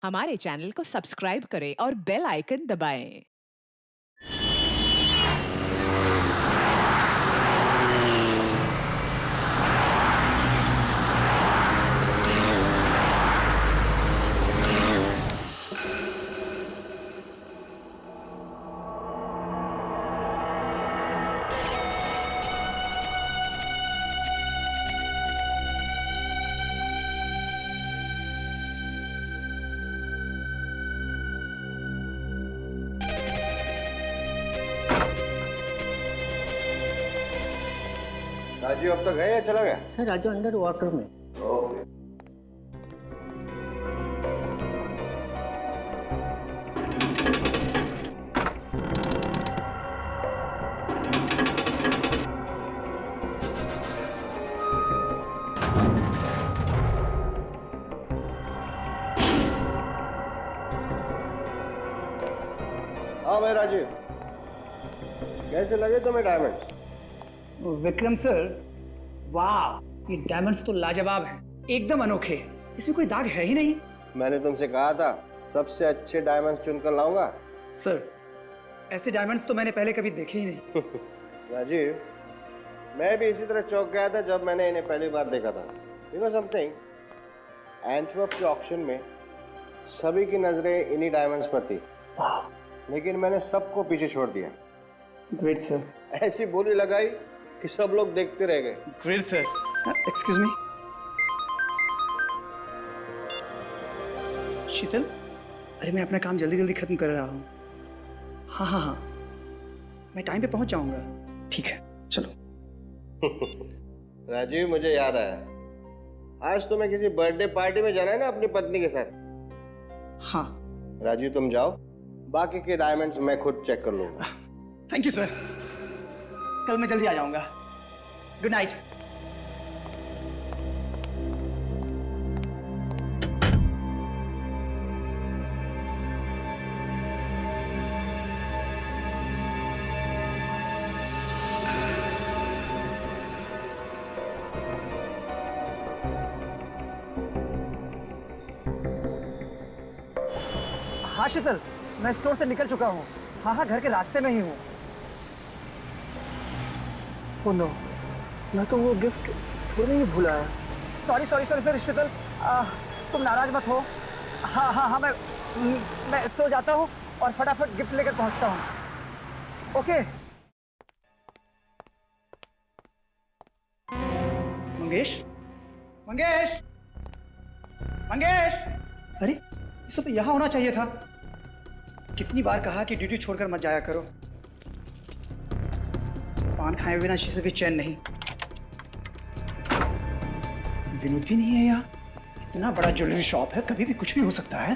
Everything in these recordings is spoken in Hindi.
हमारे चैनल को सब्सक्राइब करें और बेल आइकन दबाएं। राजू अब तक गए या चला गया? है राजू अंडर वाटर में। ओके। हाँ भाई राजीव, कैसे लगे तुम्हें डायमंड्स? विक्रम सर, वाह, ये डायमंड्स तो लाजवाब हैं, एकदम अनोखे। इसमें कोई दाग है ही नहीं। मैंने तुमसे कहा था सबसे अच्छे डायमंड्स चुनकर लाऊंगा। सर, ऐसे डायमंड्स तो मैंने पहले कभी देखे ही नहीं। राजीव, मैं भी इसी तरह चौंक गया था जब मैंने इन्हें पहली बार देखा था। यू नो समथिंग, एंटवर्प के ऑक्शन में सभी की नजरें इन्हीं डायमंड्स पर थी, लेकिन मैंने सबको पीछे छोड़ दिया। Great sir. ऐसी बोली लगाई कि सब लोग देखते रह गए। Great sir. एक्सक्यूज मी, शीतल, अरे मैं अपना काम जल्दी जल्दी खत्म कर रहा हूँ। हाँ हाँ हाँ, मैं टाइम पे पहुंच जाऊंगा। ठीक है, चलो। राजीव, मुझे याद आया, आज तुम्हें किसी बर्थडे पार्टी में जाना है ना अपनी पत्नी के साथ? हाँ। राजीव तुम जाओ, बाकी के डायमंड्स मैं खुद चेक कर लूंगा। थैंक यू सर, कल मैं जल्दी आ जाऊंगा। Good night. हाँ शीतल, मैं स्टोर से निकल चुका हूँ। हाँ, घर के रास्ते में ही हूँ। ओह नो, मैं तो वो गिफ्ट स्टोर में ही भूला है। सॉरी सर शीतल, तुम नाराज मत हो। हाँ, मैं सो जाता हूँ और फटाफट गिफ्ट लेकर पहुँचता हूँ। ओके। मंगेश, मंगेश, मंगेश, अरे इसे तो यहाँ होना चाहिए था। कितनी बार कहा कि ड्यूटी छोड़कर मत जाया करो। पान खाए बिना से भी चैन नहीं। विनोद भी नहीं है यहाँ। इतना बड़ा ज्वेलरी शॉप है, कभी भी कुछ भी हो सकता है।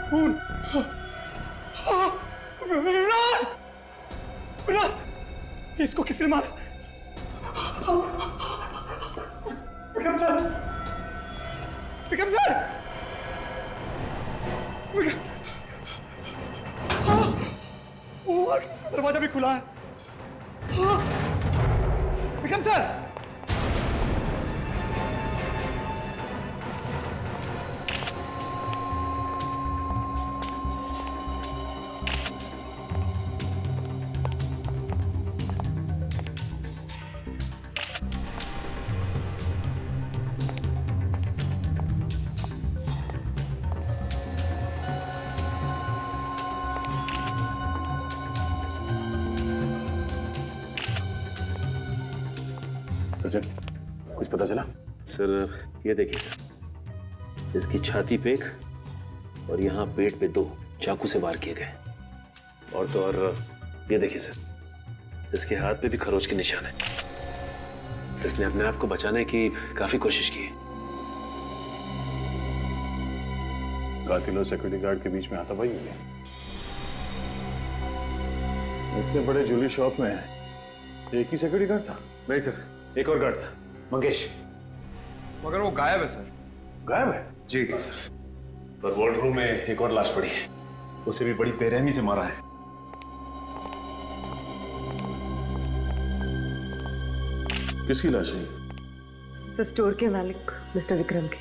खून। विराट! विराट! इसको किसने मारा? विक्रम सर! विक्रम सर! और दरवाजा भी खुला है। विक्रम सर! कुछ पता चला? सर, ये देखिए सर, इसकी छाती पे एक और यहाँ पेट पे 2 चाकू से वार किए गए। और तो और ये देखिए सर, इसके हाथ पे भी खरोच के निशान है। इसने अपने आप को बचाने की काफी कोशिश की। कातिल और सिक्योरिटी गार्ड के बीच में हाथापाई हुई है। इतने बड़े ज्वेलरी शॉप में एक ही सिक्योरिटी गार्ड था? नहीं सर, एक और गार्ड था, मंगेश। मगर वो गायब है सर। गायब है? जी सर, पर वार्ड रूम में एक और लाश पड़ी है। उसे भी बड़ी बेरहमी से मारा है। किसकी लाश है? सर स्टोर के मालिक मिस्टर विक्रम के।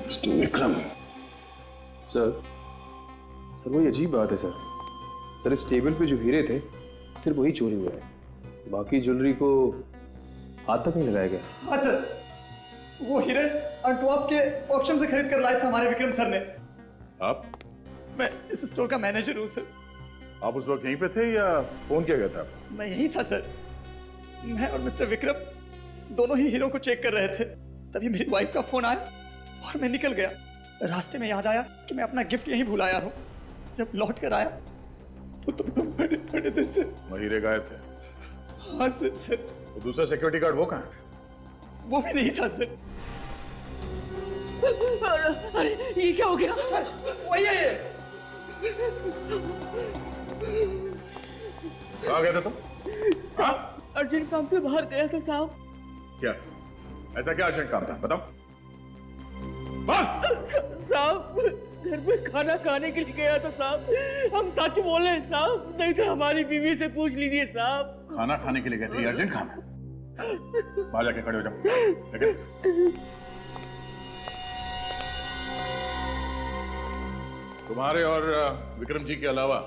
मिस्टर विक्रम। सर वही अजीब बात है सर इस टेबल पे जो हीरे थे सिर्फ वही चोरी हुआ है, बाकी ज्वेलरी को हाथ तक नहीं लगाया गया। हाँ सर, वो हीरे अंटवर्प के ऑक्शन से खरीद कर लाए थे हमारे विक्रम सर ने। आप? मैं इस स्टोर का मैनेजर हूँ सर। आप उस वक्त यहीं पे थे या फोन किया गया था? मैं यहीं था सर। मैं और मिस्टर विक्रम दोनों ही हीरो को चेक कर रहे थे, तभी मेरी वाइफ का फोन आया और मैं निकल गया। रास्ते में याद आया कि मैं अपना गिफ्ट यहीं भुलाया हूँ। जब लौट कर आया तो तुम बड़े बड़े थे सर। वो हीरे गायब थे? हाँ सर। तो दूसरा सिक्योरिटी गार्ड वो कहाँ है? वो भी नहीं था सर। अरे ये क्या हो गया? सर वही है ये। कहाँ गए थे तुम? हाँ? अर्जेंट काम पे बाहर गया था साहब। क्या ऐसा क्या अर्जेंट काम था, बताओ। साहब घर पे खाना खाने के लिए गया था साहब। हम सच बोले साहब, नहीं तो हमारी बीवी से पूछ लीजिए साहब। खाना खाने के लिए गए थे, ये अर्जेंट काम है? बाहर जाके खड़े हो जाओ। लेकिन तुम्हारे और विक्रम जी के अलावा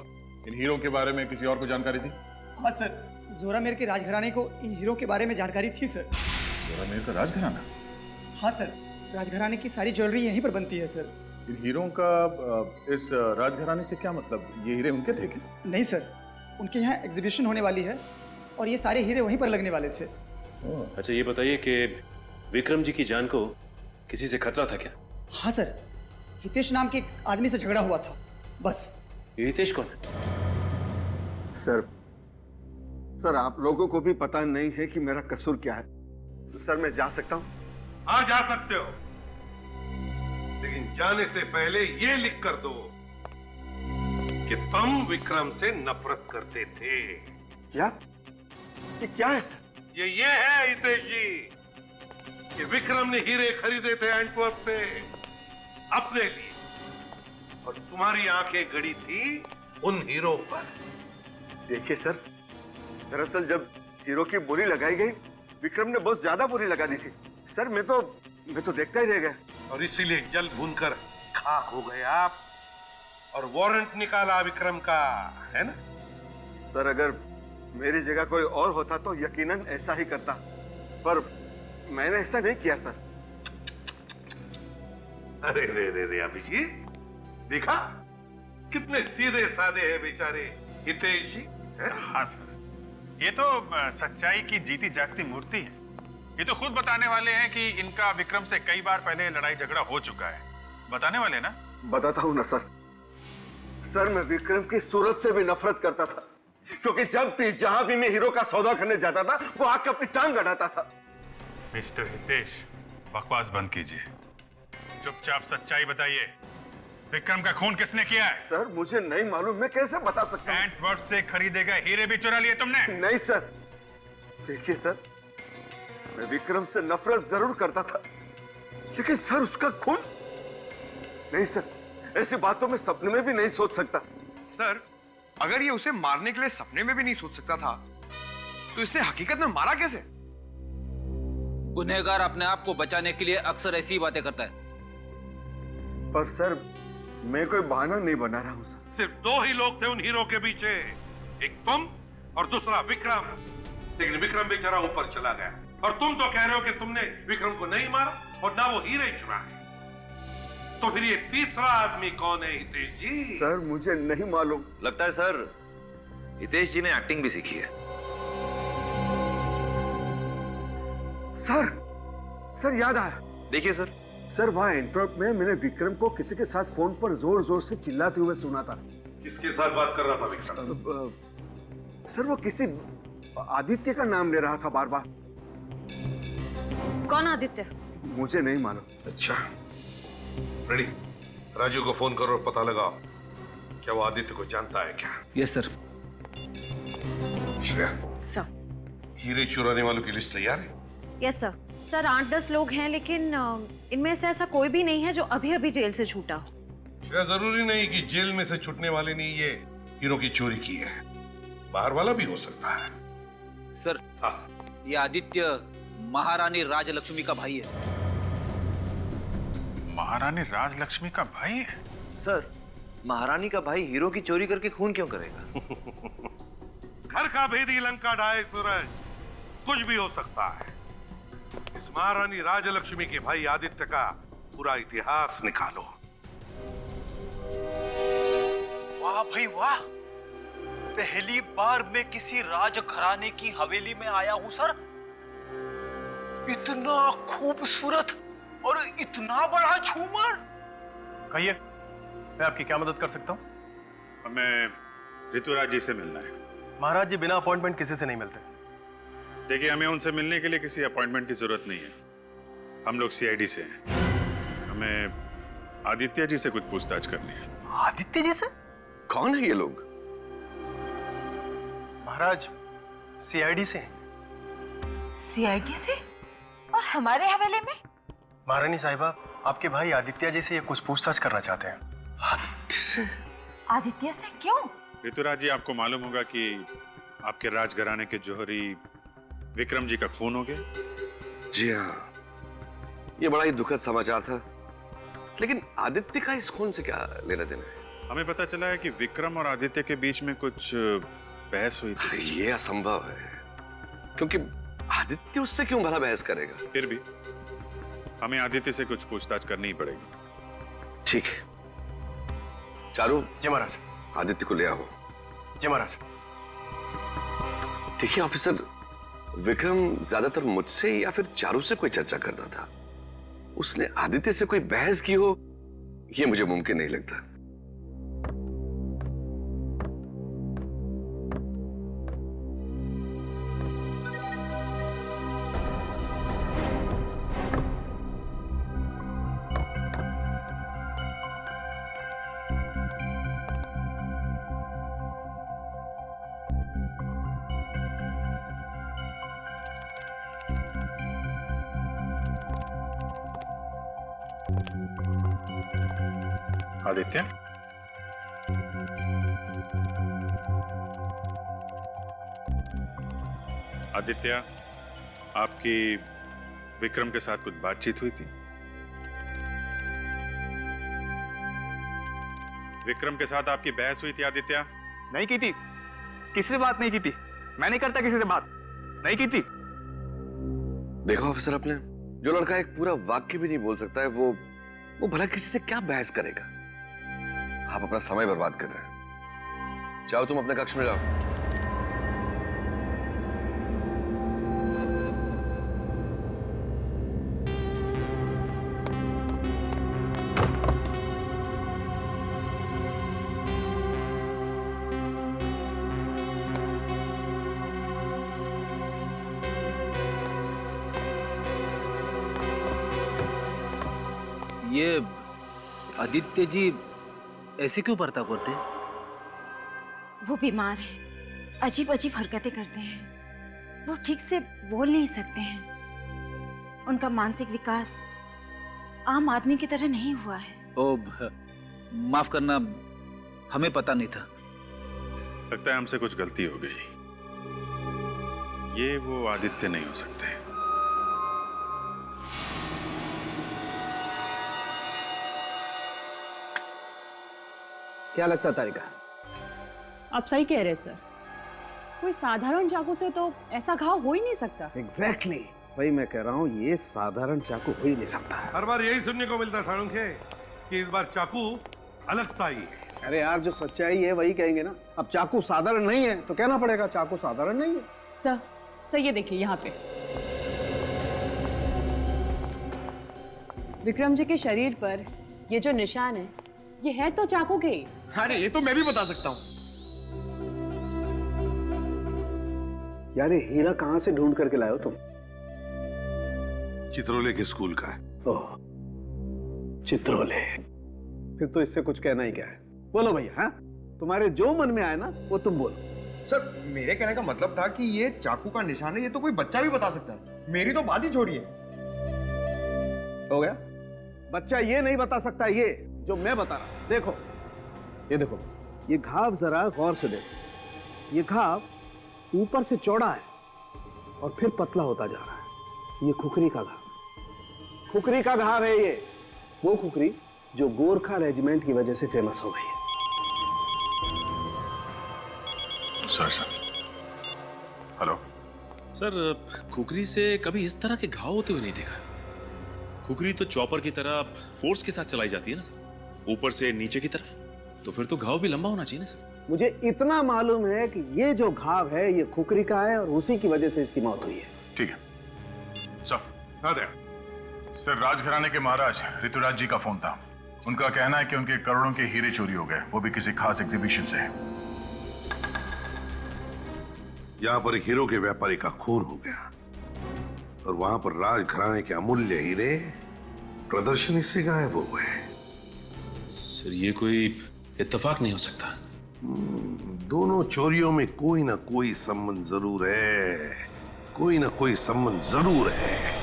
इन हीरो के बारे में किसी और को जानकारी थी? हाँ सर, जोरामेर के राजघराने को इन हीरो के बारे में जानकारी थी सर। जोरामेर का राजघराना? हाँ सर, राजघराने की सारी ज्वेलरी यहीं पर बनती है सर। इन हीरों का इस राजघराने से क्या मतलब? ये हीरे उनके थे क्या? नहीं सर, उनके यहाँ एग्जीबिशन होने वाली है और ये सारे हीरे वहीं पर लगने वाले थे। अच्छा ये बताइए कि विक्रम जी की जान को किसी से खतरा था क्या? हाँ सर, हितेश नाम के एक आदमी से झगड़ा हुआ था, बस। ये हितेश कौन है? सर आप लोगों को भी पता नहीं है कि मेरा कसूर क्या है। तो सर मैं जा सकता हूँ? हाँ जा सकते हो, लेकिन जाने से पहले ये लिख कर दो कि तुम विक्रम से नफरत करते थे। क्या? ये क्या है सर? ये है हितेश जी कि विक्रम ने हीरे खरीदे थे एंटवर्प से अपने लिए, और तुम्हारी आंखें गड़ी थी उन हीरो पर। देखिए सर, दरअसल जब हीरो की बोली लगाई गई, विक्रम ने बहुत ज्यादा बोली लगा दी थी सर। मैं तो देखता ही रह गया, और इसीलिए जल भूनकर खाक हो गए आप, और वारंट निकाला विक्रम का, है ना? सर अगर मेरी जगह कोई और होता तो यकीनन ऐसा ही करता, पर मैंने ऐसा नहीं किया सर। अरे रे रे रे अभिजीत, देखा कितने सीधे साधे हैं बेचारे हितेश जी। हाँ सर, ये तो सच्चाई की जीती जागती मूर्ति है। ये तो खुद बताने वाले हैं कि इनका विक्रम से कई बार पहले लड़ाई झगड़ा हो चुका है। बताने वाले ना? बताता हूँ ना सर। सर मैं विक्रम की सूरत से भी नफरत करता था, क्योंकि जब भी जहां भी मैं हीरो का सौदा करने जाता था वो आके अपनी टांग अड़ाता था। मिस्टर हितेश, बकवास बंद कीजिए, चुपचाप सच्चाई बताइए। विक्रम का खून किसने किया है? सर मुझे नहीं मालूम, मैं कैसे बता सकता हूँ? एंटवर्प से खरीदे गए हीरे भी चुरा लिए तुमने? नहीं सर। देखिए सर, मैं विक्रम से नफरत जरूर करता था, लेकिन सर उसका खून नहीं सर, ऐसी बातों में सपने में भी नहीं सोच सकता। सर अगर ये उसे मारने के लिए सपने में भी नहीं सोच सकता था, तो इसने हकीकत में मारा कैसे? गुनहगार अपने आप को बचाने के लिए अक्सर ऐसी ही बातें करता है। पर सर मैं कोई बहाना नहीं बना रहा हूँ सर। सिर्फ दो ही लोग थे उन हीरो के पीछे, एक तुम और दूसरा विक्रम। लेकिन विक्रम बेचारा ऊपर चला गया, और तुम तो कह रहे हो कि तुमने विक्रम को नहीं मारा और ना वो हीरे चुराए। तो फिर ये तीसरा आदमी कौन है हितेश जी? सर मुझे नहीं मालूम। लगता है सर हितेश जी ने एक्टिंग भी सीखी है। सर याद आया। देखिए सर वहाँ एंटवर्प में मैंने विक्रम को किसी के साथ फोन पर जोर जोर से चिल्लाते हुए सुना था। किसके साथ बात कर रहा था विक्रम? सर वो किसी आदित्य का नाम ले रहा था बार बार। कौन आदित्य? मुझे नहीं मालूम। अच्छा रेडी, राजू को फोन करो और पता लगाओ क्या वो आदित्य को जानता है क्या। Yes sir. श्रेया, सर। हीरे चुराने वालों की लिस्ट तैयार है? Yes sir. सर 8-10 लोग हैं, लेकिन इनमें से ऐसा कोई भी नहीं है जो अभी अभी जेल से छूटा हो। क्या जरूरी नहीं कि जेल में से छूटने वाले ने ये हीरो की चोरी की है, बाहर वाला भी हो सकता है। सर, हाँ। ये आदित्य महारानी राजलक्ष्मी का भाई है। महारानी राजलक्ष्मी का भाई है? सर, महारानी का भाई हीरो की चोरी करके खून क्यों करेगा? घर का भेदी लंका ढाए सूरज, कुछ भी हो सकता है। इस महारानी राजलक्ष्मी के भाई आदित्य का पूरा इतिहास निकालो। वाह भाई वाह, पहली बार मैं किसी राज घराने की हवेली में आया हूं सर। इतना खूबसूरत और इतना बड़ा झूमर। कहिए, मैं आपकी क्या मदद कर सकता हूँ? हमें ऋतुराज जी से मिलना है। महाराज जी बिना अपॉइंटमेंट किसी से नहीं मिलते। देखिए, हमें उनसे मिलने के लिए किसी अपॉइंटमेंट की जरूरत नहीं है। हम लोग सीआईडी से हैं। हमें आदित्य जी से कुछ पूछताछ करनी है। आदित्य जी से? कौन है ये लोग? महाराज, सीआईडी से। सीआईडी से? और हमारे हवेले में? महारानी साहिबा, आपके भाई आदित्य जी से ये कुछ पूछताछ करना चाहते हैं। आदित्य से क्यों? ऋतुराज जी, आपको मालूम होगा कि आपके राजघराने के जौहरी विक्रम जी का खून हो गया। जी हाँ, ये बड़ा ही दुखद समाचार था, लेकिन आदित्य का इस खून से क्या लेना देना है? हमें पता चला है कि विक्रम और आदित्य के बीच में कुछ बहस हुई थी। ये असंभव है, क्योंकि आदित्य उससे क्यों भला बहस करेगा? फिर भी हमें आदित्य से कुछ पूछताछ करनी ही पड़ेगी। ठीक है, चारू। जी महाराज। आदित्य को ले आओ। जी महाराज। देखिए ऑफिसर, विक्रम ज्यादातर मुझसे या फिर चारू से कोई चर्चा करता था। उसने आदित्य से कोई बहस की हो, यह मुझे मुमकिन नहीं लगता। आदित्य, आदित्य, आपकी विक्रम के साथ कुछ बातचीत हुई थी? विक्रम के साथ आपकी बहस हुई थी आदित्य? नहीं की थी, किसी से बात नहीं की थी। मैं नहीं करता किसी से बात, नहीं की थी। देखो ऑफिसर, आपने जो लड़का एक पूरा वाक्य भी नहीं बोल सकता है, वो भला किसी से क्या बहस करेगा? आप अपना समय बर्बाद कर रहे हैं। जाओ तुम अपने कक्ष में जाओ। ये आदित्य जी ऐसे क्यों बर्ताव करते हैं? वो बीमार है, अजीब अजीब हरकतें करते हैं। वो ठीक से बोल नहीं सकते हैं। उनका मानसिक विकास आम आदमी की तरह नहीं हुआ है। ओ, माफ करना, हमें पता नहीं था। लगता है हमसे कुछ गलती हो गई। ये वो आदित्य नहीं हो सकते। क्या लगता तारिका? आप सही कह रहे सर, कोई साधारण चाकू से तो ऐसा घाव हो ही नहीं सकता। एग्जैक्टली, वही मैं कह रहा हूँ, ये साधारण चाकू हो ही नहीं सकता। हर बार यही सुनने को मिलता सालुंखे कि इस बार चाकू अलग सा ही है। अरे यार, जो सच्चाई है वही कहेंगे ना। अब चाकू साधारण नहीं है तो कहना पड़ेगा चाकू साधारण नहीं है। सर ये देखिए, यहाँ पे विक्रम जी के शरीर पर ये जो निशान है, ये है तो चाकू के ही। अरे ये तो मैं भी बता सकता हूँ। यार, ये हीरा कहाँ से ढूंढ करके लाए हो तुम? चित्रोले के स्कूल का है। ओह, चित्रोले। फिर तो इससे कुछ कहना ही क्या है। बोलो भैया, हाँ, तुम्हारे जो मन में आए ना वो तुम बोलो। सर, मेरे कहने का मतलब था कि ये चाकू का निशान है, ये तो कोई बच्चा भी बता सकता है। मेरी तो बात ही छोड़िए। हो गया? बच्चा ये नहीं बता सकता, ये जो मैं बता रहा हूं। देखो, ये देखो, ये घाव जरा गौर से देखो। ये घाव ऊपर से चौड़ा है और फिर पतला होता जा रहा है। ये खुकरी का घाव, खुकरी का घाव है ये। वो खुकरी जो गोरखा रेजिमेंट की वजह से फेमस हो गई है। सर हेलो सर, खुकरी से कभी इस तरह के घाव होते हुए नहीं देखा। खुकरी तो चॉपर की तरह फोर्स के साथ चलाई जाती है ना सर, ऊपर से नीचे की तरफ, तो फिर तो घाव भी लंबा होना चाहिए ना सर। मुझे इतना मालूम है कि ये जो घाव है ये खुकरी का है और उसी की वजह से इसकी मौत हुई है। ठीक है सर। सर, राजघराने के महाराज ऋतुराज जी का फोन था। उनका कहना है कि उनके करोड़ों के हीरे चोरी हो गए, वो भी किसी खास एग्जीबिशन से। यहाँ पर एक हीरो के व्यापारी का खून हो गया और वहां पर राजघराने के अमूल्य हीरे प्रदर्शनी से गायब हो गए। सर, ये कोई इत्तेफाक नहीं हो सकता। दोनों चोरियों में कोई ना कोई संबंध जरूर है, कोई ना कोई संबंध जरूर है।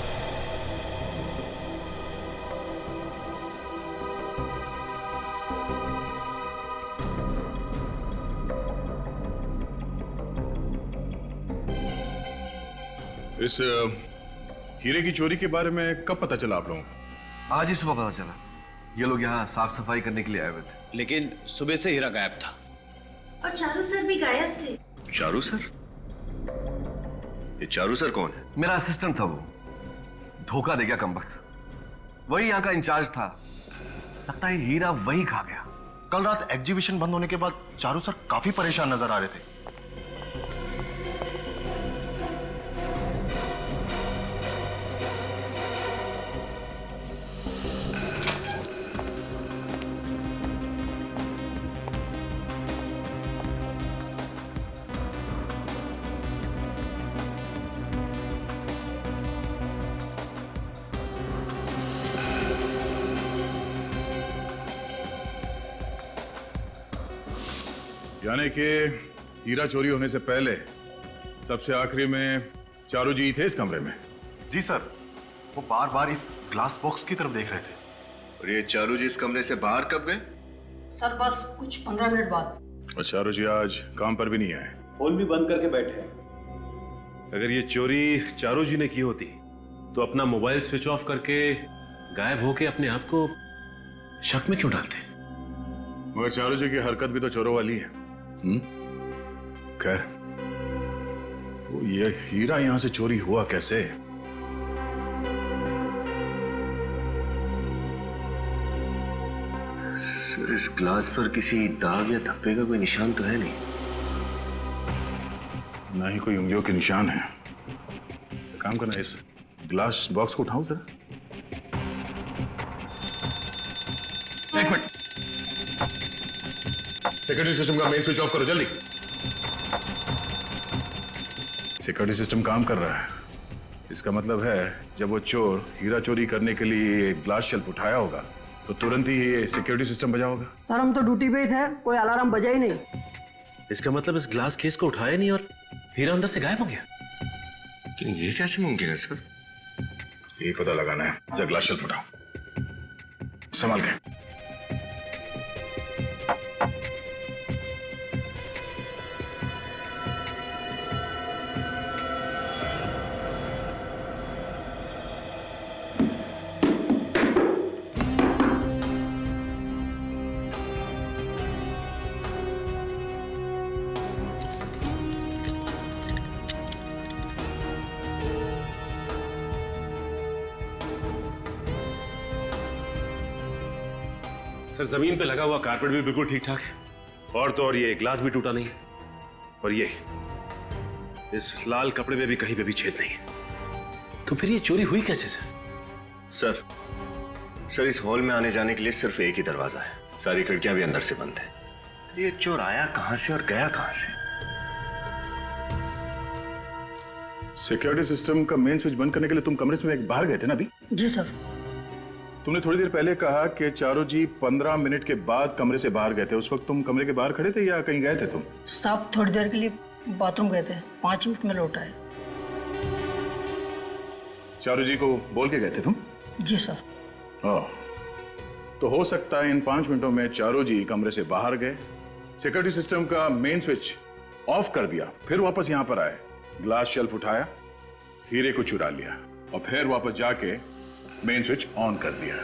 इस हीरे की चोरी के बारे में कब पता चला आप लोगों को? आज ही सुबह पता चला। ये लोग यहाँ साफ सफाई करने के लिए आए हुए थे, लेकिन सुबह से हीरा गायब था। और चारू सर भी गायब थे। चारू सर? ये चारू सर कौन है? मेरा असिस्टेंट था वो, धोखा दे गया कमबख्त। वही यहाँ का इंचार्ज था, लगता है हीरा वही खा गया। कल रात एग्जीबिशन बंद होने के बाद चारू सर काफी परेशान नजर आ रहे थे। यानी कि हीरा चोरी होने से पहले सबसे आखिरी में चारू जी थे इस कमरे में? जी सर, वो बार बार इस ग्लास बॉक्स की तरफ देख रहे थे। और ये चारू जी इस कमरे से बाहर कब गए? सर बस कुछ 15 मिनट बाद। और चारू जी आज काम पर भी नहीं आए, फोन भी बंद करके बैठे हैं। अगर ये चोरी चारू जी ने की होती तो अपना मोबाइल स्विच ऑफ करके गायब होके अपने आप को शक में क्यों डालते? मगर चारू जी की हरकत भी तो चोरों वाली है। खैर, वो ये हीरा यहां से चोरी हुआ कैसे? सर, इस ग्लास पर किसी दाग या धब्बे का कोई निशान तो है नहीं। ना ही कोई उंगलियों के निशान है। काम करना, इस ग्लास बॉक्स को उठाऊं जरा। एक मिनट, सिक्योरिटी सिस्टम का मेन स्विच ऑफ करो जल्दी। सिक्योरिटी सिस्टम काम कर रहा है। इसका मतलब है जब वो चोर हीरा चोरी करने के लिए ग्लास शेल्फ उठाया होगा तो तुरंत ही ये सिक्योरिटी सिस्टम बजा होगा। सर, हम तो ड्यूटी पे ही थे, कोई अलार्म बजा ही नहीं। इसका मतलब इस ग्लास केस को उठाया नहीं और हीरा अंदर से गायब हो गया। लेकिन ये कैसे मुमकिन है सर? ये पता लगाना है। जब ग्लास शेल्फ उठाओ, संभाल के। सर, जमीन पे लगा हुआ कारपेट भी बिल्कुल ठीक ठाक है, और तो और ये ग्लास भी टूटा नहीं है, और ये इस लाल कपड़े में भी कहीं पे भी छेद नहीं है। तो फिर ये चोरी हुई कैसे सर? सर, इस हॉल में आने जाने के लिए सिर्फ एक ही दरवाजा है, सारी खिड़कियां भी अंदर से बंद है। ये चोर आया कहां से और गया कहां से? सिक्योरिटी सिस्टम का मेन स्विच बंद करने के लिए तुम कमरे से बाहर गए थे ना अभी? जी सर। तुमने थोड़ी देर पहले कहा कि चारू जी 15 मिनट के बाद कमरे से बाहर गए थे। उस वक्त तुम कमरे के बाहर खड़े थे या कहीं गए थे तुम? साहब, थोड़ी देर के लिए बाथरूम गए थे, 5 मिनट में लौट आए। चारू जी को बोल के गए थे तुम? जी सर। तो हो सकता है इन 5 मिनटों में चारों जी कमरे से बाहर गए, सिक्योरिटी सिस्टम का मेन स्विच ऑफ कर दिया, फिर वापस यहां पर आए, ग्लास शेल्फ उठाया, हीरे को चुरा लिया और फिर वापस जाके मेन स्विच ऑन कर दिया।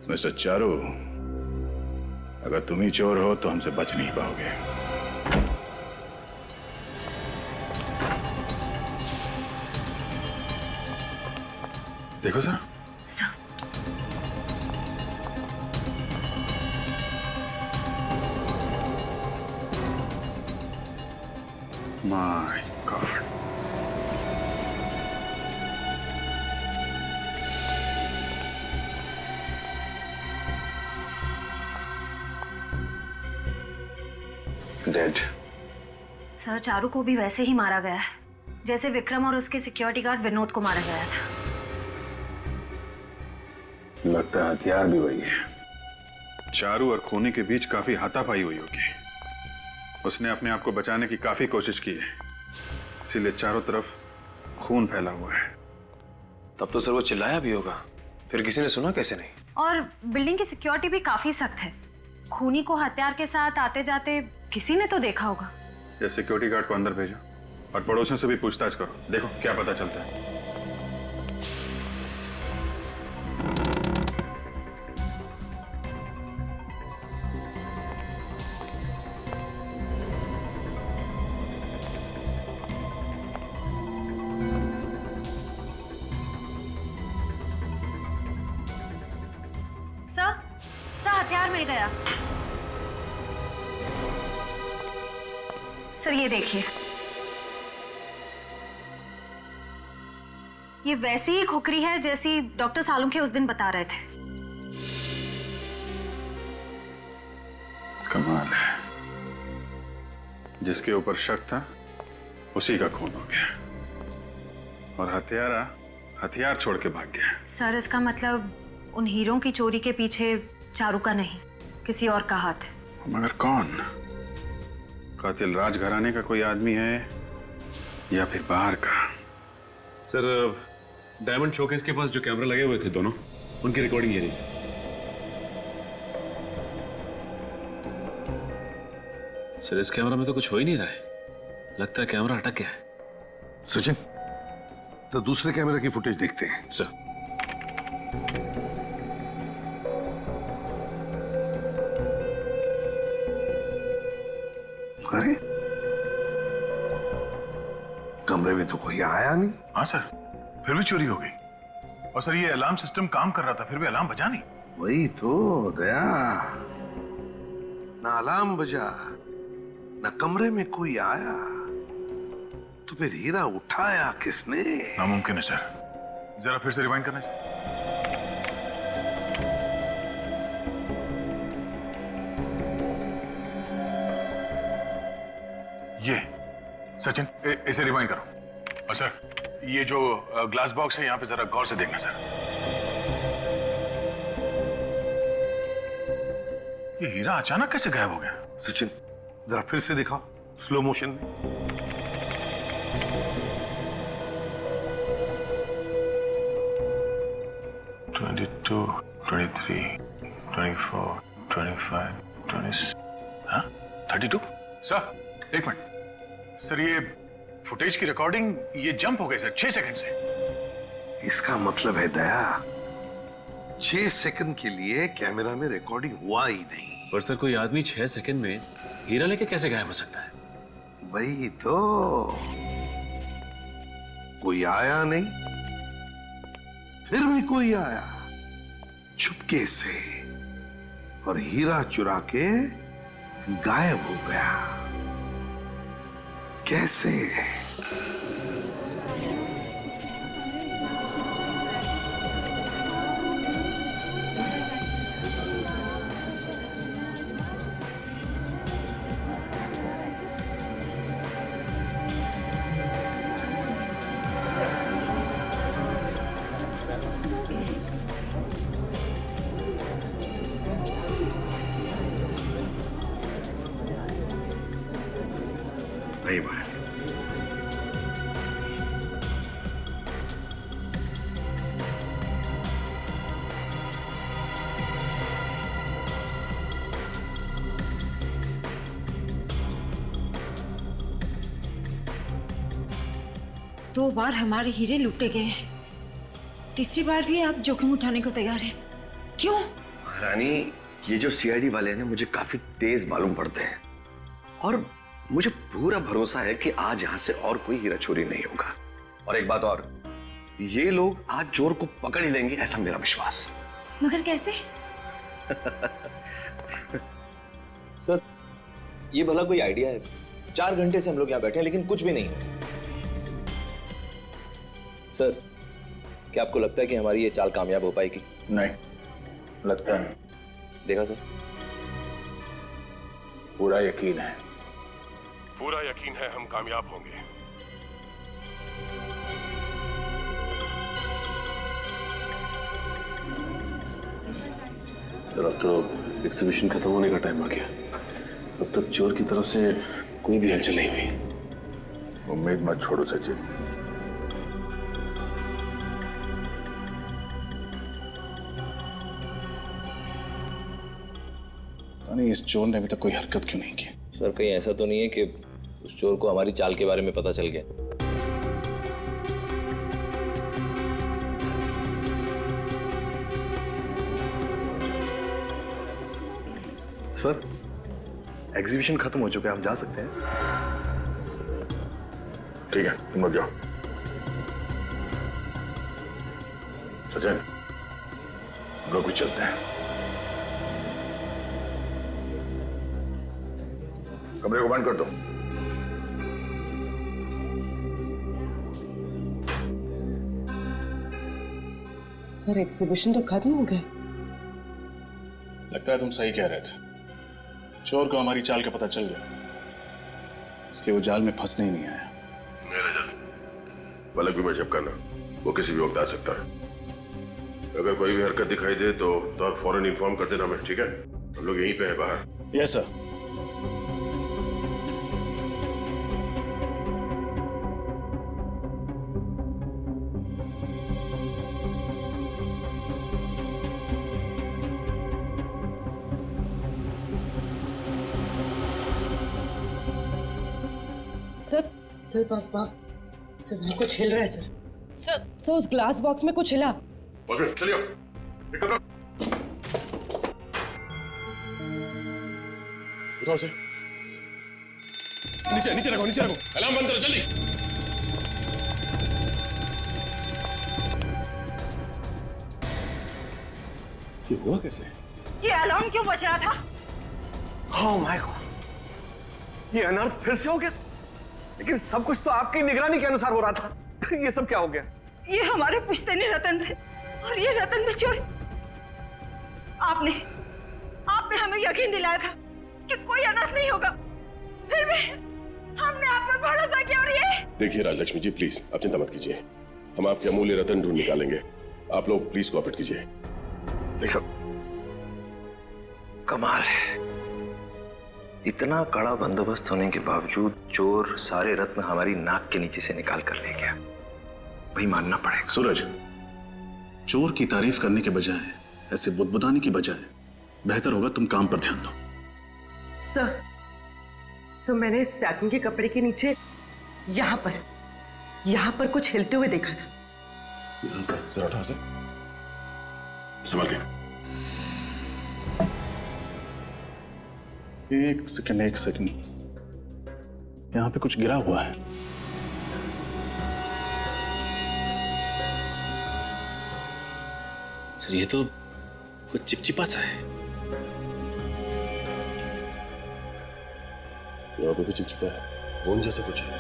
मिस्टर चारू, अगर तुम ही चोर हो तो हमसे बच नहीं पाओगे। देखो sir. My God. Dead. Sir, Charu को भी वैसे ही मारा गया है जैसे विक्रम और उसके सिक्योरिटी गार्ड विनोद को मारा गया था। लगता है हथियार भी वही है। चारू और खूनी के बीच काफी हाथापाई हुई होगी। उसने अपने आप को बचाने की काफी कोशिश की है, इसीलिए चारों तरफ खून फैला हुआ है। तब तो सर वो चिल्लाया भी होगा, फिर किसी ने सुना कैसे नहीं? और बिल्डिंग की सिक्योरिटी भी काफी सख्त है। खूनी को हथियार के साथ आते जाते किसी ने तो देखा होगा। ये सिक्योरिटी गार्ड को अंदर भेजो और पड़ोसियों से भी पूछताछ करो, देखो क्या पता चलता है। सर, हथियार मिल गया। सर ये देखिए, ये वैसी ही खुकरी है जैसी डॉक्टर सालुंखे उस दिन बता रहे थे। कमाल है, जिसके ऊपर शक था उसी का खून हो गया और हत्यारा हथियार छोड़ के भाग गया। सर, इसका मतलब उन हीरों की चोरी के पीछे चारू का नहीं, किसी और का हाथ है। मगर कौन? कातिल राजघराने का कोई आदमी है या फिर बाहर का? सर, डायमंड शोकेस के पास जो कैमरा लगे हुए थे दोनों, उनकी रिकॉर्डिंग ये रही सर। इस कैमरा में तो कुछ हो ही नहीं रहा है, लगता है कैमरा अटक गया है। सचिन, तो दूसरे कैमरे की फुटेज देखते हैं। सर। अरे, कमरे में तो कोई आया नहीं। हाँ सर, फिर भी चोरी हो गई। और सर, ये अलार्म सिस्टम काम कर रहा था, फिर भी अलार्म बजा नहीं। वही तो दया, ना अलार्म बजा, ना कमरे में कोई आया, तो फिर हीरा उठाया किसने? नामुमकिन है सर, जरा फिर से रिवाइंड करना सर। ये सचिन, इसे रिवाइंड करो। और सर, ये जो ग्लास बॉक्स है यहाँ पे जरा गौर से देखना सर। ये हीरा अचानक कैसे गायब हो गया? सचिन, जरा फिर से दिखाओ स्लो मोशन में। $22, $23, $24, $25, $26, हाँ 32। सर एक मिनट सर, ये फुटेज की रिकॉर्डिंग ये जंप हो गई सर 6 सेकंड से। इसका मतलब है दया, 6 सेकंड के लिए कैमरा में रिकॉर्डिंग हुआ ही नहीं। पर सर, कोई आदमी 6 सेकंड में हीरा लेके कैसे गायब हो सकता है? वही तो, कोई आया नहीं, फिर भी कोई आया चुपके से और हीरा चुरा के गायब हो गया। कैसे? नहीं बाहर। 2 बार हमारे हीरे लूटे गए हैं, तीसरी बार भी आप जोखिम उठाने को तैयार हैं। क्यों? रानी, ये जो सीआईडी वाले हैं ना, मुझे काफी तेज मालूम पड़ते हैं और मुझे पूरा भरोसा है कि आज यहां से और कोई हीरा चोरी नहीं होगा। और एक बात और, ये लोग आज चोर को पकड़ ही लेंगे, ऐसा मेरा विश्वास। मगर कैसे? सर, ये भला कोई आइडिया है? 4 घंटे से हम लोग यहाँ बैठे हैं लेकिन कुछ भी नहीं है। सर, क्या आपको लगता है कि हमारी ये चाल कामयाब हो पाएगी? नहीं, लगता नहीं। देखा सर? पूरा यकीन है। पूरा यकीन है हम कामयाब होंगे। सर, अब तो एग्जीबिशन खत्म होने का टाइम आ गया। अब तक चोर की तरफ से कोई भी हलचल नहीं हुई। उम्मीद मत छोड़ो सचिन। नहीं, इस चोर ने अभी तक कोई हरकत क्यों नहीं की? सर, कहीं ऐसा तो नहीं है कि उस चोर को हमारी चाल के बारे में पता चल गया? सर, एग्जीबिशन खत्म हो चुका है, हम जा सकते हैं। ठीक है, तुम लोग जाओ। सचिन, हम लोग भी चलते हैं। कमरे को बंद कर दो। सर, एग्जीबिशन तो खत्म हो गया। लगता है तुम सही कह रहे थे। चोर को हमारी चाल का पता चल गया, इसलिए वो जाल में फंसने ही नहीं आया। मेरा जल पलक भी मैं झपकाना, वो किसी भी वक्त आ सकता है। अगर कोई भी हरकत दिखाई दे तो आप फौरन इन्फॉर्म कर देना। मैं ठीक है? हम लोग यहीं पे हैं बाहर। Yes sir. सर, वहाँ कुछ हिल रहा है सर। सर, उस ग्लास बॉक्स में कुछ हिला। चलिए, उठाओ से। नीचे नीचे रखो, नीचे रखो। अलार्म बंद करो जल्दी। ये हुआ कैसे? ये अलार्म क्यों बज रहा था? ओह माय गॉड, ये अनर्थ फिर से हो गया। लेकिन सब कुछ तो आपकी निगरानी के अनुसार हो रहा था। ये सब क्या हो गया? ये हमारे पुश्तैनी रतन थे और ये रतन में चोरी। आपने हमें यकीन दिलाया था कि कोई अनर्थ नहीं होगा, फिर भी हमने आप पर भरोसा किया। और ये देखिए राजलक्ष्मी जी, प्लीज आप चिंता मत कीजिए, हम आपके अमूल्य रतन ढूंढ निकालेंगे। आप लोग प्लीज कोऑपरेट कीजिए। देखो, कमाल है, इतना कड़ा बंदोबस्त होने के बावजूद चोर सारे रत्न हमारी नाक के नीचे से निकाल कर ले गया। वही मानना पड़ेगा। सूरज, चोर की तारीफ करने के बजाय, ऐसे बुदबुदाने की बजाय बेहतर होगा तुम काम पर ध्यान दो। सर, मैंने सैटिन के कपड़े के नीचे यहाँ पर कुछ हिलते हुए देखा था। जरा उठाओ से, संभाल के। एक सेकंड, यहाँ पे कुछ गिरा हुआ है। सर, ये तो कुछ चिपचिपा सा है। यहाँ पे भी चिपचिपा है, गोंद जैसा कुछ है।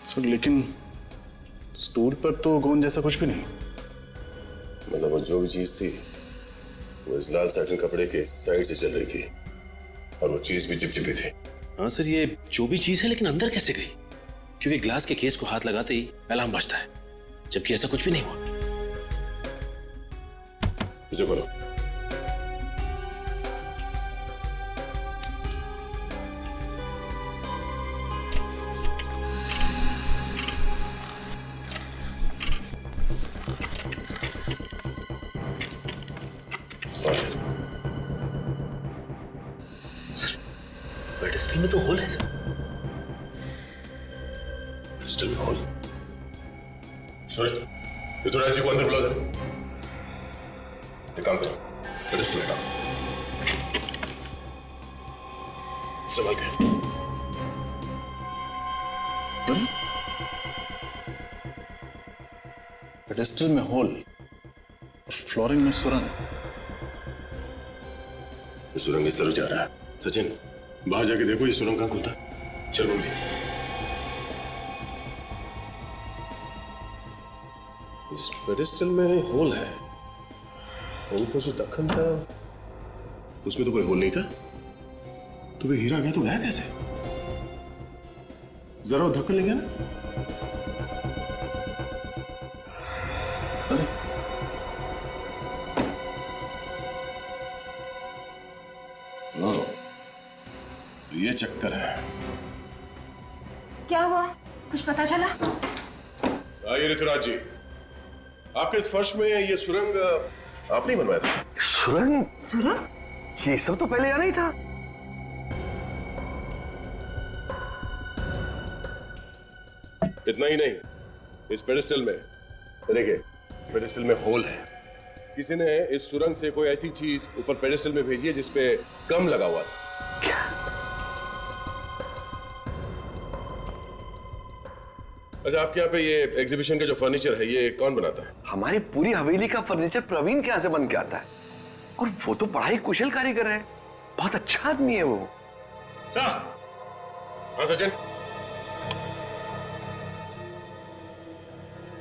सर, लेकिन स्टूल पर तो गोंद जैसा कुछ भी नहीं। मतलब वो जो भी चीज थी वो इस लाल सैटिन कपड़े के साइड से चल रही थी और वो चीज भी चिपचिपी थी। हाँ सर, ये जो भी चीज है, लेकिन अंदर कैसे गई? क्योंकि ग्लास के केस को हाथ लगाते ही अलार्म बजता है, जबकि ऐसा कुछ भी नहीं हुआ। इसे खोलो। पेडिस्टल में तो होल है सर। पेडिस्टल में होल? सूरज, ये तो राजी को अंदर बुला दे। एक काम करो, पेडिस्टल हटाओ। संभाल के। पेडिस्टल में होल और फ्लोरिंग में सुरंग। ये सुरंग इस तरफ जा रहा है। सचिन, बाहर जाके देखो ये सुरंग कहाँ खुलता है। चल मम्मी। इस पेडिस्टल में होल है। उनको जो दखन था उसमें तो कोई होल नहीं था। तो वे हीरा गया तो गया कैसे? जरा वो धक्कन ले गया ना। तो ये चक्कर है। क्या हुआ, कुछ पता चला? आइए ऋतुराज जी, आपके इस फर्श में ये सुरंग आपने ही बनवाया था? सुरंग? सुरंग? ये सब तो पहले यहाँ नहीं था। इतना ही नहीं, इस पेडिस्टल में देखिए, पेडिस्टल में होल है। किसी ने इस सुरंग से कोई ऐसी चीज ऊपर पेडिस्टल में भेजी है जिसपे कम लगा हुआ था। क्या? अच्छा, आपके यहाँ पे ये एग्जीबिशन का जो फर्नीचर है ये कौन बनाता है? हमारी पूरी हवेली का फर्नीचर प्रवीण के यहाँ से बन के आता है, और वो तो बड़ा ही कुशल कारीगर है। बहुत अच्छा आदमी है वो। सर। हाँ सचिन।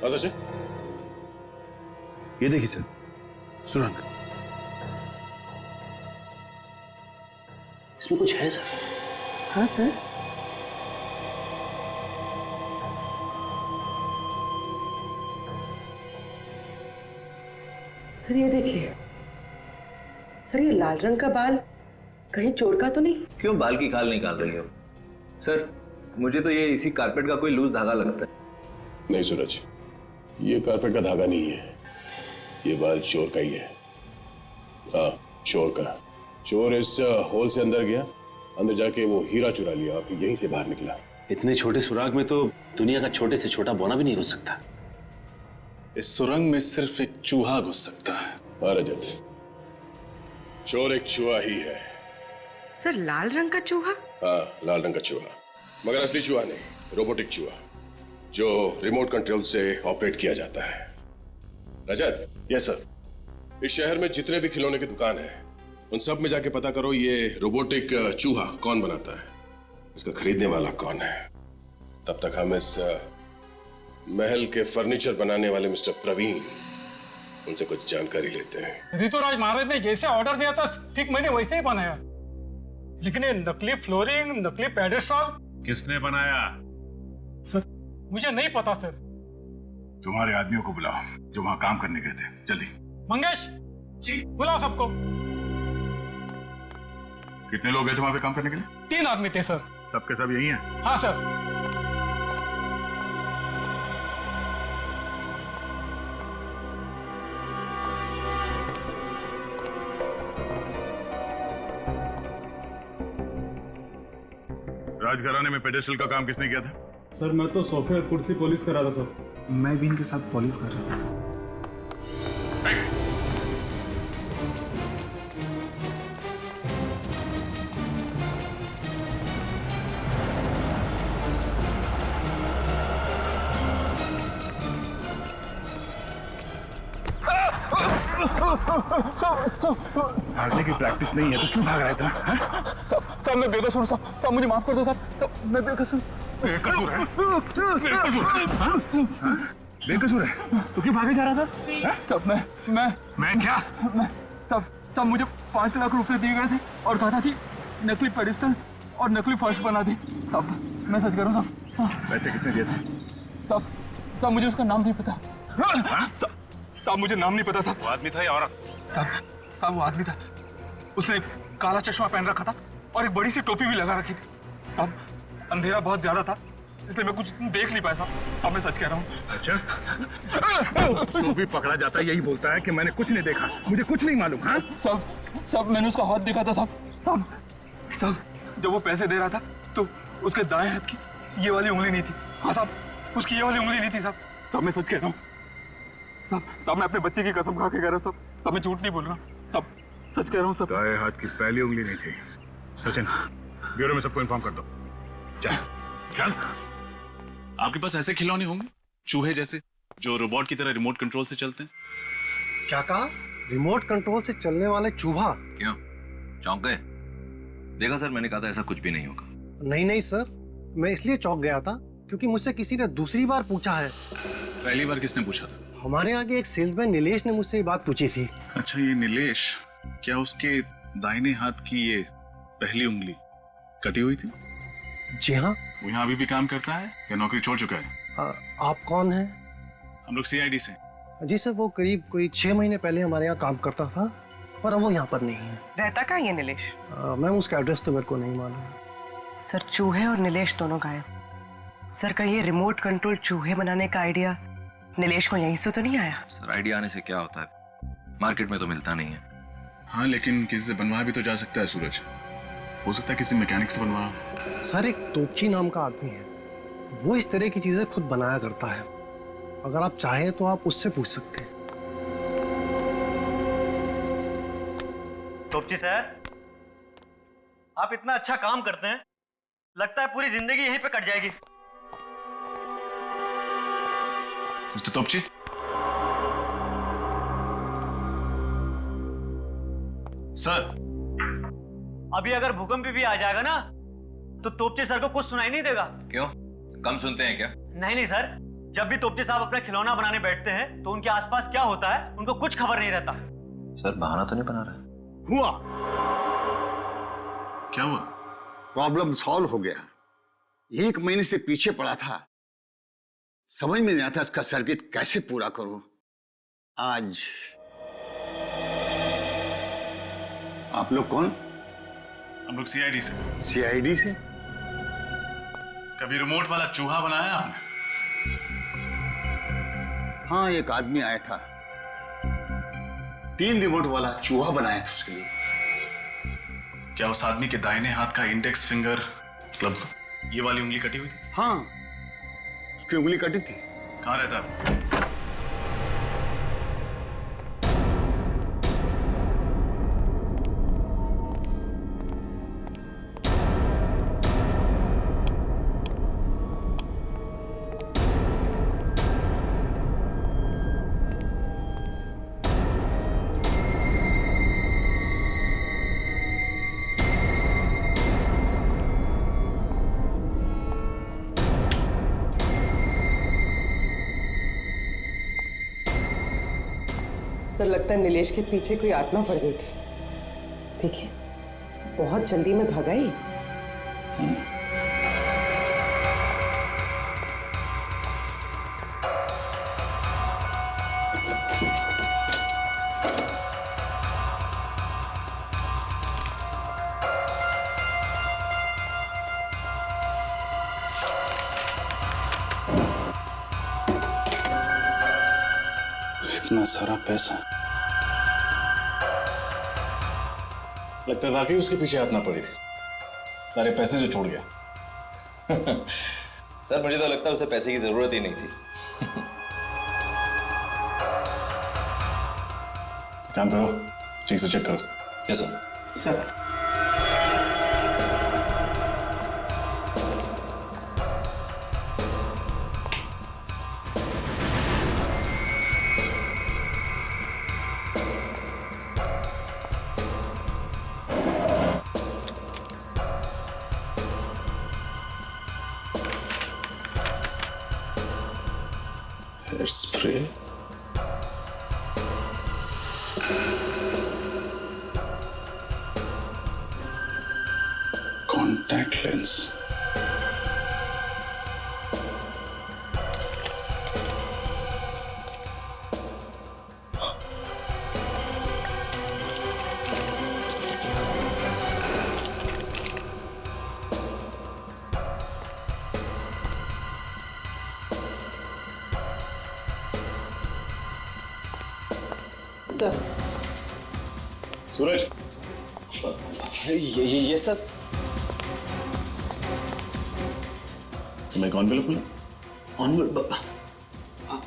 हाँ सचिन। ये देखिए सर, सुरंग। इसमें कुछ है सर? हाँ सर। सर ये देखिए, सर ये लाल रंग का बाल कहीं चोर का तो नहीं? क्यों बाल की खाल निकाल रही हो? सर मुझे तो ये इसी कारपेट का कोई लूज धागा लगता है। नहीं सूरज, ये कारपेट का धागा नहीं है, ये बाल चोर का ही है। हाँ, चोर का। चोर इस होल से अंदर गया, अंदर जाके वो हीरा चुरा लिया, फिर यहीं से बाहर निकला। इतने छोटे सुराग में तो दुनिया का छोटे से छोटा बौना भी नहीं घुस सकता। इस सुरंग में सिर्फ एक चूहा घुस सकता है। हाँ रजत, चोर एक चूहा ही है। सर लाल रंग का चूहा? हाँ, लाल रंग का चूहा, मगर असली चूहा नहीं, रोबोटिक चूहा जो रिमोट कंट्रोल से ऑपरेट किया जाता है। रजत। Yes sir. इस शहर में जितने भी खिलौने की दुकान है उन सब में जाके पता करो ये रोबोटिक चूहा कौन बनाता है, इसका खरीदने वाला कौन है। तब तक हम इस महल के फर्नीचर बनाने वाले मिस्टर प्रवीण, उनसे कुछ जानकारी लेते हैं। ऋतुराज महाराज ने जैसे ऑर्डर दिया था ठीक मैंने वैसे ही बनाया, लेकिन ये नकली फ्लोरिंग, नकली पेडेस्टल किसने बनाया? सर मुझे नहीं पता सर। तुम्हारे आदमियों को बुलाओ जो वहां काम करने गए थे, जल्दी। मंगेश जी, बुलाओ सबको। कितने लोग गए थे वहां पे काम करने के लिए? 3 आदमी थे सर। सबके सब यही हैं? हाँ सर। राजघराने में पेडेस्टल का काम किसने किया था? सर मैं तो सोफे और कुर्सी पॉलिश कर रहा था सर। मैं भी इनके साथ पॉलिश कर रहा था। भागने की प्रैक्टिस नहीं है तो क्यों भाग रहा था? साहब मैं बेकसूर साहब, मुझे माफ कर दो साहब, मैं बेकसूर। बेकसूर है? बेकसूर है तो क्यों भागे जा रहा था? साहब मैं क्या? साहब मुझे 5 लाख रुपए दिए गए थे और कहा था कि नकली पेडिस्टल और नकली फर्श बना दी। साहब मैं सच कह रहा हूँ साहब। पैसे किसने दिए थे? साहब मुझे उसका नाम नहीं पता। साहब मुझे नाम नहीं पता साहब। वो आदमी था या औरत? साहब वो आदमी था, उसने काला चश्मा पहन रखा था और एक बड़ी सी टोपी भी लगा रखी थी। साहब अंधेरा बहुत ज्यादा था इसलिए मैं कुछ देख नहीं पाया साहब। मैं सच कह रहा हूँ। अच्छा तो भी पकड़ा जाता है यही बोलता है कि मैंने कुछ नहीं देखा, मुझे कुछ नहीं मालूम। हाँ साहब मैंने उसका हाथ देखा था साहब। जब वो पैसे दे रहा था तो उसके दाएं हाथ की ये वाली उंगली नहीं थी। हाँ साहब, उसकी ये वाली उंगली नहीं थी साहब। साहब मैं सच कह रहा हूँ साहब, मैं अपने बच्चे की कसम खा के कह रहा हूँ साहब, मैं झूठ नहीं बोल रहा साहब, सच कह रहा हूँ साहब। दाएं हाथ की पहली उंगली नहीं थी। सचिन, ब्यूरो में सबको इन्फॉर्म कर दो। चल चल। आपके पास ऐसे खिलौने होंगे चूहे जैसे, जो रोबोट की तरह रिमोट कंट्रोल से चलते हैं? क्या कहा? रिमोट कंट्रोल से चलने वाले चूहा? क्यों चौंक गए? देखा सर, मैंने कहा था ऐसा कुछ भी नहीं होगा। नहीं सर, मैं इसलिए चौंक गया था क्योंकि मुझसे किसी ने दूसरी बार पूछा है। पहली बार किसने पूछा था? हमारे आगे एक सेल्समैन नीलेश ने मुझसे ये बात पूछी थी। अच्छा, ये नीलेश, क्या उसके दाहिने हाथ की ये पहली उंगली कटी हुई थी? जी हाँ। वो यहाँ अभी भी काम करता है या नौकरी छोड़ चुका है? आप कौन हैं? हम लोग सीआईडी से। जी सर, वो करीब कोई 6 महीने पहले हमारे यहाँ काम करता था, पर अब वो यहाँ पर नहीं है। रहता कहाँ है नीलेश? मैम उसका एड्रेस तो मेरे को नहीं मालूम। सर, चूहे और नीलेश दोनों गायब। सर, का ये रिमोट कंट्रोल चूहे बनाने का आइडिया नीलेश को यहीं से तो नहीं आया? सर, आइडिया आने से क्या होता है, मार्केट में तो मिलता नहीं है। हाँ, लेकिन किसी से बनवाया भी तो जा सकता है सूरज। हो सकता है किसी मैकेनिक से बनवा। सर, एक तोपची नाम का आदमी है, वो इस तरह की चीजें खुद बनाया करता है। अगर आप चाहें तो आप उससे पूछ सकते हैं। तोपची सर, आप इतना अच्छा काम करते हैं, लगता है पूरी जिंदगी यहीं पे कट जाएगी। मिस्टर तोपची, सर, अभी अगर भूकंप भी आ जाएगा ना तो तोपची सर को कुछ सुनाई नहीं देगा। क्यों, कम सुनते हैं क्या? नहीं सर, जब भी तोपची साहब अपना खिलौना बनाने बैठते हैं तो उनके आसपास क्या होता है उनको कुछ खबर नहीं रहता। सर, बहाना तो नहीं बना रहा? हुआ। क्या हुआ? प्रॉब्लम सॉल्व हो गया। 1 महीने से पीछे पड़ा था, समझ में नहीं आता इसका सर्किट कैसे पूरा करूं। आज आप लोग कौन? हम लोग सीआईडी से। सीआईडी से? कभी रिमोट वाला चूहा बनाया आपने? हाँ, एक आदमी आया था, 3 रिमोट वाला चूहा बनाया था उसके लिए। क्या उस आदमी के दाहिने हाथ का इंडेक्स फिंगर, मतलब ये वाली उंगली कटी हुई थी? हाँ, उसकी उंगली कटी थी। कहाँ रहता है? सर, लगता है नीलेश के पीछे कोई आत्मा पड़ गई थी। देखिए, बहुत जल्दी में भागा ही। इतना सारा पैसा, लगता है वाकई उसके पीछे हाथ ना पड़ी थी। सारे पैसे जो छोड़ गया। सर, मुझे तो लगता है उसे पैसे की जरूरत ही नहीं थी। काम करो, ठीक से चेक करो। Yes sir. Sir, spray, contact lens, sir. Suraj, ये सर। तुम्हें कौन एनवेलप मिला?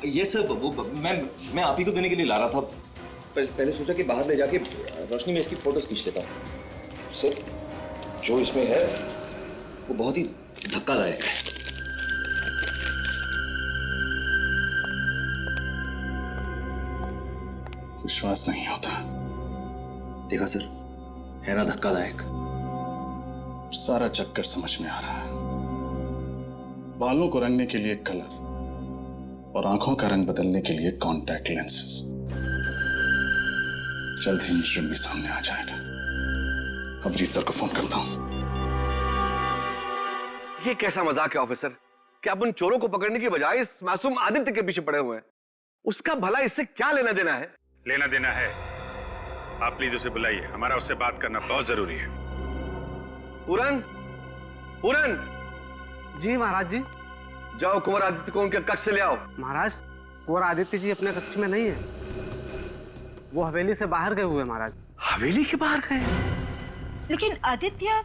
ये सब मैं आप ही को देने के लिए ला रहा था। पहले सोचा कि बाहर ले जाके रोशनी में इसकी फोटोज खींच लेता हूँ। सर, जो इसमें है वो बहुत ही धक्कादायक है। विश्वास नहीं होता। देखा सर, है ना धक्कादायक। सारा चक्कर समझ में आ रहा है। बालों को रंगने के लिए कलर और आंखों का रंग बदलने के लिए कॉन्टैक्ट लेंसेज। जल्द ही मुजरिम भी सामने आ जाएगा। अभिजीत सर को फोन करता हूं। ये कैसा मजाक है ऑफिसर कि आप उन चोरों को पकड़ने की बजाय इस मासूम आदित्य के पीछे पड़े हुए हैं। उसका भला इससे क्या लेना देना है? लेना देना है। आप प्लीज उसे बुलाइए, हमारा उससे बात करना बहुत जरूरी है। पूरन, पूरन। जी महाराज जी। जाओ कुंवर आदित्य को उनके कक्ष से ले आओ। महाराज, कुंवर आदित्य जी अपने कक्ष में नहीं है, वो हवेली से बाहर गए हुए महाराज। हवेली के बाहर गए? लेकिन आदित्य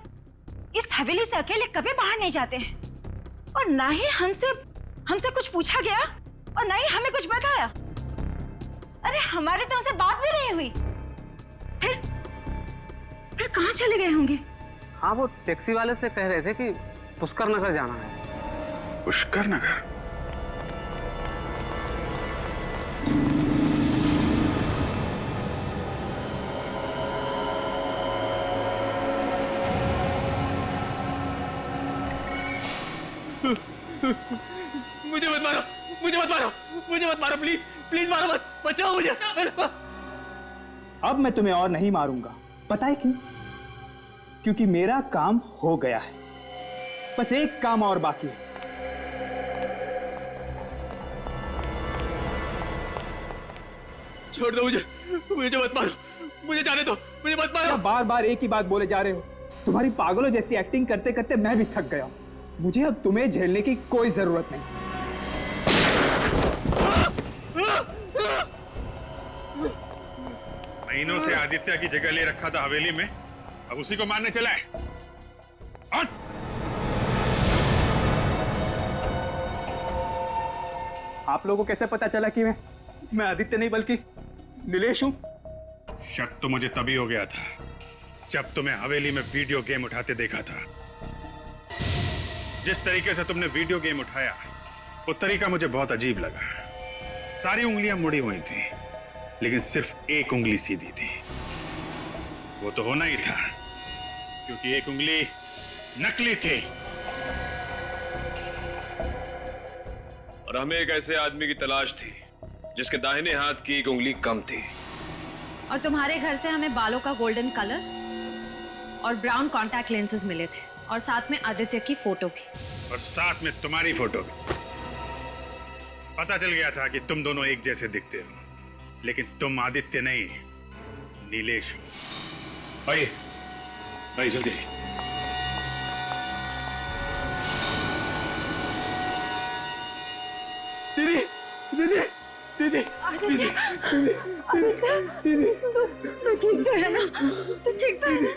इस हवेली से अकेले कभी बाहर नहीं जाते हैं, और ना ही हमसे कुछ पूछा गया और ना ही हमें कुछ बताया। अरे हमारी तो उनसे बात भी नहीं हुई। फिर कहाँ चले गए होंगे? हाँ, वो टैक्सी वाले से कह रहे थे कि पुष्कर नगर जाना है। पुष्कर नगर? मुझे मत मारो, मुझे मत मारो, मुझे मत मारो, प्लीज प्लीज मारो मत, बचाओ मुझे। अब मैं तुम्हें और नहीं मारूंगा। पता है क्यों? क्योंकि मेरा काम हो गया है। बस एक काम और बाकी है। छोड़ दो मुझे, मुझे मत मारो, मुझे जाने दो, मुझे मत मारो। बार बार एक ही बात बोले जा रहे हो। तुम्हारी पागलों जैसी एक्टिंग करते करते मैं भी थक गया। मुझे अब तुम्हें झेलने की कोई जरूरत नहीं। महीनों से आदित्य की जगह ले रखा था हवेली में, अब उसी को मारने चला है। आप लोगों को कैसे पता चला कि मैं आदित्य नहीं बल्कि नीलेश हूं? शक तो मुझे तभी हो गया था जब तुम्हें हवेली में वीडियो गेम उठाते देखा था। जिस तरीके से तुमने वीडियो गेम उठाया वो तरीका मुझे बहुत अजीब लगा। सारी उंगलियां मुड़ी हुई थी लेकिन सिर्फ एक उंगली सीधी थी। वो तो होना ही था क्योंकि एक उंगली नकली थी। और हमें एक ऐसे आदमी की तलाश थी जिसके दाहिने हाथ की एक उंगली कम थी। और तुम्हारे घर से हमें बालों का गोल्डन कलर और ब्राउन कॉन्टैक्ट लेंसेज मिले थे, और साथ में आदित्य की फोटो भी, और साथ में तुम्हारी फोटो भी। पता चल गया था कि तुम दोनों एक जैसे दिखते हो, लेकिन तुम आदित्य नहीं नीलेश हो। आइए आइए जल्दी। दीदी, दीदी, दीदी, आदित्य, तू ठीक तो है ना? तू ठीक तो है ना?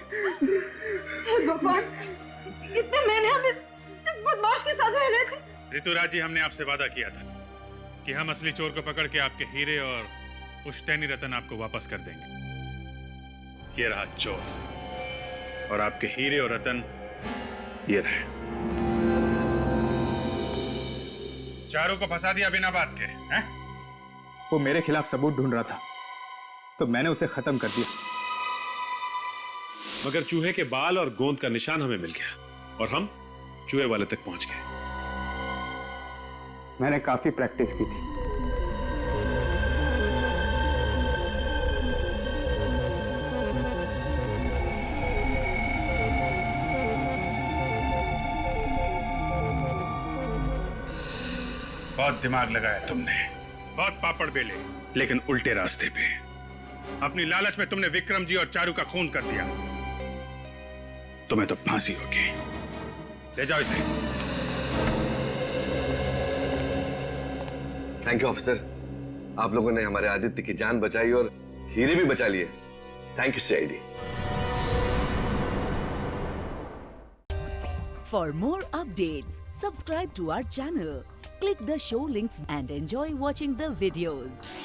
हे भगवान, इतने महीने हम इस बदमाश के साथ रह रहे थे। ऋतुराज जी, हमने आपसे वादा किया था कि हम असली चोर को पकड़ के आपके हीरे और पुश्तैनी रतन आपको वापस कर देंगे। ये रहा चोर और आपके हीरे और रतन ये रहे। चारों को फंसा दिया बिना बात के, हैं? वो मेरे खिलाफ सबूत ढूंढ रहा था तो मैंने उसे खत्म कर दिया। मगर चूहे के बाल और गोंद का निशान हमें मिल गया और हम चूहे वाले तक पहुंच गए। मैंने काफी प्रैक्टिस की थी। बहुत दिमाग लगाया तुमने, बहुत पापड़ बेले, लेकिन उल्टे रास्ते पे। अपनी लालच में तुमने विक्रम जी और चारू का खून कर दिया। तुम्हें तो फांसी होगी। ले जाओ इसे। थैंक यू ऑफिसर, आप लोगों ने हमारे आदित्य की जान बचाई और हीरे भी बचा लिए। Thank you CID. For more updates, Subscribe to our channel, click the show links and enjoy watching the videos.